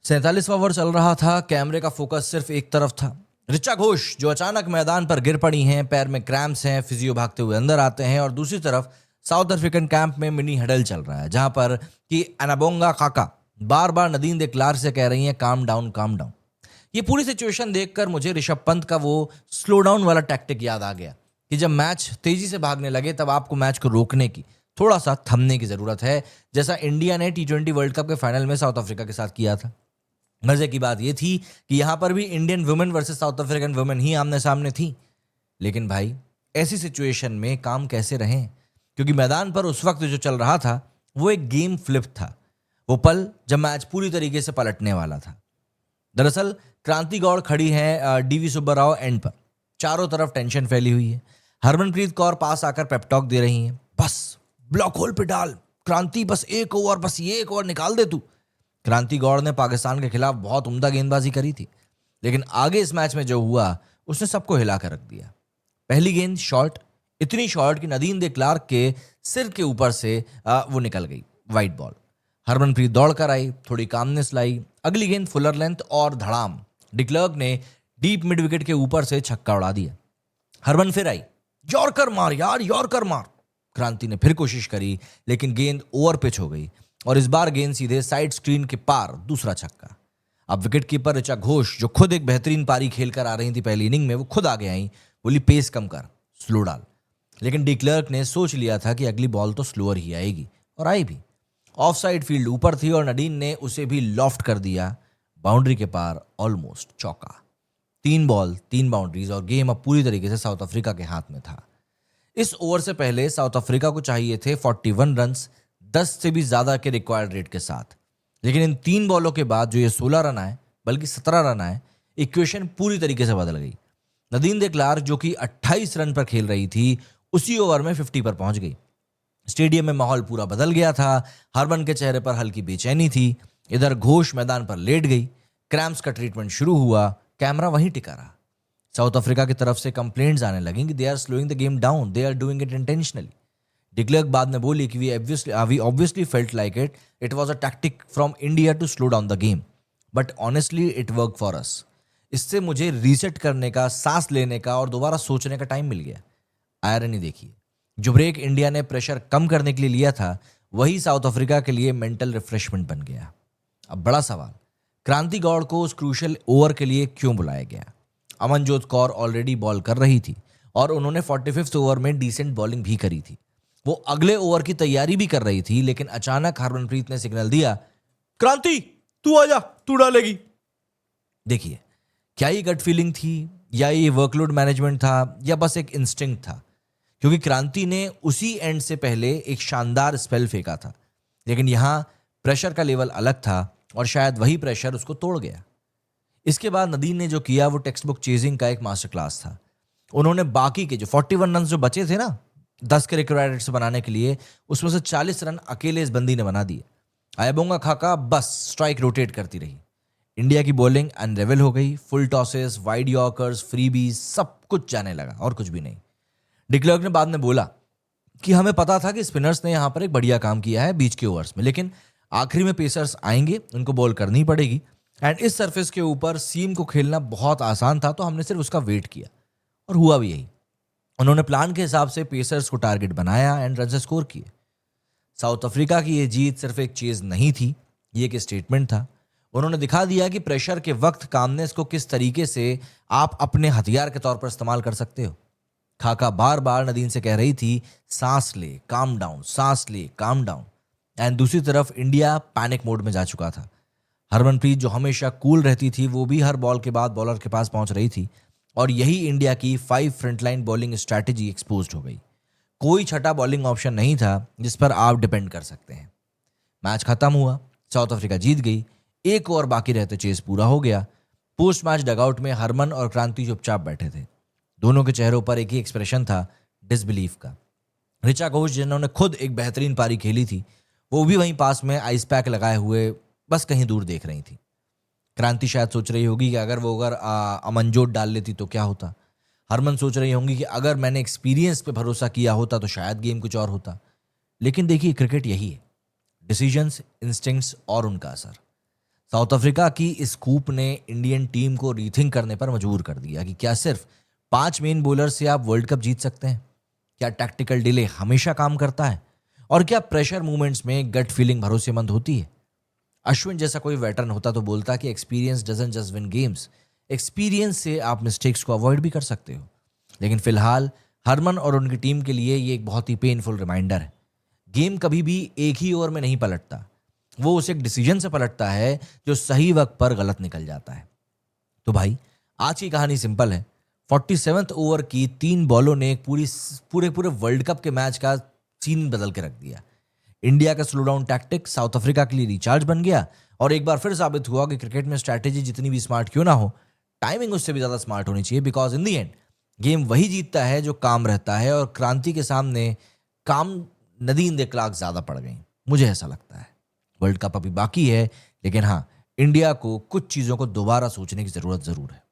47वां over चल रहा था। कैमरे का फोकस सिर्फ एक तरफ था। ऋचा घोष जो अचानक मैदान पर गिर पड़ी हैं, पैर में क्रैम्प्स हैं, फिजियो भागते हुए अंदर आते हैं और दूसरी तरफ साउथ अफ्रीकन कैंप में मिनी हडल चल रहा है, जहां पर कि अनाबोंगा काका बार बार नदीम दे क्लार्क से कह रही हैं काम डाउन काम डाउन। ये पूरी सिचुएशन देखकर मुझे ऋषभ पंत का वो स्लो डाउन वाला टैक्टिक याद आ गया कि जब मैच तेजी से भागने लगे तब आपको मैच को रोकने की, थोड़ा सा थमने की जरूरत है, जैसा इंडिया ने T20 वर्ल्ड कप के फाइनल में साउथ अफ्रीका के साथ किया था। मजे की बात यह थी कि यहां पर भी Indian women versus South African women ही आमने सामने थी। लेकिन भाई ऐसी सिचुएशन में काम कैसे रहें, क्योंकि मैदान पर उस वक्त जो चल रहा था वो एक गेम फ्लिप था, वो पल जब मैच पूरी तरीके से पलटने वाला था। दरअसल क्रांति गौड़ खड़ी है डीवी सुब्बाराव एंड पर, चारों तरफ टेंशन फैली हुई है। हरमनप्रीत कौर पास आकर पेपटॉक दे रही हैं, बस ब्लॉक होल पे डाल क्रांति, बस एक ओवर, बस ये एक ओवर निकाल दे तू। क्रांति गौड़ ने पाकिस्तान के खिलाफ बहुत उम्दा गेंदबाजी करी थी, लेकिन आगे इस मैच में जो हुआ उसने सबको हिला कर रख दिया। पहली गेंद शॉर्ट, इतनी शॉर्ट कि नदीम दे क्लार्क के सिर के ऊपर से वो निकल गई, वाइट बॉल। हरमनप्रीत दौड़ कर आई, थोड़ी कामनेस लाई। अगली गेंद फुलर लेंथ और धड़ाम, डिक्लर्क ने डीप मिड विकेट के ऊपर से छक्का उड़ा दिया। हरमन फिर आई, यॉर्कर मार यार, यॉर्कर मार। क्रांति ने फिर कोशिश करी, लेकिन गेंद ओवर पिच हो गई और इस बार गेंद सीधे साइड स्क्रीन के पार, दूसरा छक्का। अब विकेट कीपर ऋचा घोष जो खुद एक बेहतरीन पारी खेलकर आ रही थी पहली इनिंग में, वो खुद आगे आई, बोली पेस कम कर, स्लो डाल। लेकिन डिक्लर्क ने सोच लिया था कि अगली बॉल तो स्लोअर ही आएगी, और आई भी। ऑफ साइड फील्ड ऊपर थी और नदीम ने उसे भी लॉफ्ट कर दिया बाउंड्री के पार, ऑलमोस्ट चौका। 3 बॉल 3 बाउंड्रीज और गेम अब पूरी तरीके से साउथ अफ्रीका के हाथ में था। इस ओवर से पहले साउथ अफ्रीका को चाहिए थे 41 रन्स, 10 से भी ज्यादा के रिक्वायर्ड रेट के साथ। लेकिन इन 3 बॉलों के बाद जो ये 16 रन आए, बल्कि 17 रन आए, इक्वेशन पूरी तरीके से बदल गई। नदीम दे क्लार्क जो कि 28 रन पर खेल रही थी, उसी ओवर में 50 पर पहुंच गई। स्टेडियम में माहौल पूरा बदल गया था। हरमन के चेहरे पर हल्की बेचैनी थी। इधर घोष मैदान पर लेट गई। क्रैम्प्स का ट्रीटमेंट शुरू हुआ, कैमरा वहीं टिका रहा। साउथ अफ्रीका की तरफ से कंप्लेंट्स आने लगी कि they are slowing the game down, they are doing it intentionally. De Klerk बाद में बोली कि we obviously felt like it was a tactic from India to slow down the game, but honestly it work for us. इससे मुझे reset करने का, सांस लेने का और दोबारा सोचने का टाइम मिल गया। आयरनी देखिए, जो ब्रेक इंडिया ने प्रेशर कम करने के लिए लिया था, वही साउथ अफ्रीका के लिए मेंटल रिफ्रेशमेंट बन गया। अब बड़ा सवाल, क्रांति गौड़ को उस क्रूशियल ओवर के लिए क्यों बुलाया गया? अमनजोत कौर ऑलरेडी बॉल कर रही थी और उन्होंने 45वें ओवर में डिसेंट बॉलिंग भी करी थी। वो अगले ओवर की तैयारी भी कर रही थी, लेकिन अचानक हरमनप्रीत ने सिग्नल दिया, क्रांति तू आजा, तू डालेगी। देखिए, क्या ये गट फीलिंग थी, या ये वर्कलोड मैनेजमेंट था, या बस एक इंस्टिंक्ट था? क्योंकि क्रांति ने उसी एंड से पहले एक शानदार स्पेल फेंका था, लेकिन यहां प्रेशर का लेवल अलग था और शायद वही प्रेशर उसको तोड़ गया। इसके बाद नदीम ने जो किया वो टेक्स्ट बुक चेजिंग का एक मास्टर क्लास था। उन्होंने बाकी के जो 41 रन जो बचे थे ना 10 के रिक्वायर्ड से बनाने के लिए, उसमें से 40 रन अकेले इस बंदी ने बना दिए। अनाबोंगा काका बस स्ट्राइक रोटेट करती रही। इंडिया की बॉलिंग अनरेवल हो गई। Full tosses, wide yorkers, freebies, सब कुछ जाने लगा और कुछ भी नहीं। डिक्लर्क ने बाद में बोला कि हमें पता था कि स्पिनर्स ने यहां पर एक बढ़िया काम किया है बीच के ओवर्स में, लेकिन आखिरी में पेसर्स आएंगे, उनको बॉल करनी पड़ेगी, एंड इस सरफेस के ऊपर सीम को खेलना बहुत आसान था, तो हमने सिर्फ उसका वेट किया और हुआ भी यही। उन्होंने प्लान के हिसाब से पेसर्स को टारगेट बनाया एंड रन स्कोर किए। साउथ अफ्रीका की ये जीत सिर्फ एक चेज नहीं थी, ये एक स्टेटमेंट था। उन्होंने दिखा दिया कि प्रेशर के वक्त कामनेस को किस तरीके से आप अपने हथियार के तौर पर इस्तेमाल कर सकते हो। खाका बार बार नदीम से कह रही थी, सांस ले, काम डाउन, सांस ले, काम डाउन, एंड दूसरी तरफ इंडिया पैनिक मोड में जा चुका था। हरमनप्रीत जो हमेशा कूल रहती थी, वो भी हर बॉल के बाद बॉलर के पास पहुंच रही थी, और यही इंडिया की 5 फ्रंटलाइन बॉलिंग स्ट्रैटेजी एक्सपोज्ड हो गई। कोई छठा बॉलिंग ऑप्शन नहीं था जिस पर आप डिपेंड कर सकते हैं। मैच खत्म हुआ, साउथ अफ्रीका जीत गई। एक ओवर बाकी रहते चेस पूरा हो गया। पोस्ट मैच डगआउट में हरमन और क्रांति चुपचाप बैठे थे। दोनों के चेहरों पर एक ही एक्सप्रेशन था, डिसबिलीफ का। ऋचा घोष जिन्होंने खुद एक बेहतरीन पारी खेली थी, वो भी वहीं पास में आइस पैक लगाए हुए बस कहीं दूर देख रही थी। क्रांति शायद सोच रही होगी कि अगर अमनजोत डाल लेती तो क्या होता। हरमन सोच रही होंगी कि अगर मैंने एक्सपीरियंस पे भरोसा किया होता तो शायद गेम कुछ और होता। लेकिन देखिए, क्रिकेट यही है, डिसीजंस, इंस्टिंक्ट्स और उनका असर। साउथ अफ्रीका की इस कूप ने इंडियन टीम को रीथिंक करने पर मजबूर कर दिया कि क्या सिर्फ 5 मेन बॉलर से आप वर्ल्ड कप जीत सकते हैं? क्या टैक्टिकल डिले हमेशा काम करता है? और क्या प्रेशर मूवमेंट्स में गट फीलिंग भरोसेमंद होती है? अश्विन जैसा कोई वेटरन होता तो बोलता कि experience doesn't just win games, experience से आप मिस्टेक्स को अवॉइड भी कर सकते हो। लेकिन फिलहाल हरमन और उनकी टीम के लिए ये एक बहुत ही पेनफुल रिमाइंडर है। गेम कभी भी एक ही ओवर में नहीं पलटता, वो उस एक डिसीजन से पलटता है जो सही वक्त पर गलत निकल जाता है। तो भाई, आज की कहानी सिंपल है। 47वें ओवर की 3 बॉलों ने एक पूरे पूरे वर्ल्ड कप के मैच का सीन बदल के रख दिया। इंडिया का slow down tactic south Africa के लिए रिचार्ज बन गया और एक बार फिर साबित हुआ कि क्रिकेट में स्ट्रैटेजी जितनी भी स्मार्ट क्यों ना हो, टाइमिंग उससे भी ज्यादा स्मार्ट होनी चाहिए। Because in the end game वही जीतता है जो काम रहता है, और क्रांति के सामने काम नदी इन द क्लाक ज्यादा पड़ गई, मुझे ऐसा लगता है। वर्ल्ड कप अभी बाकी है, लेकिन हाँ, इंडिया को कुछ चीजों को दोबारा सोचने की जरूरत जरूर है।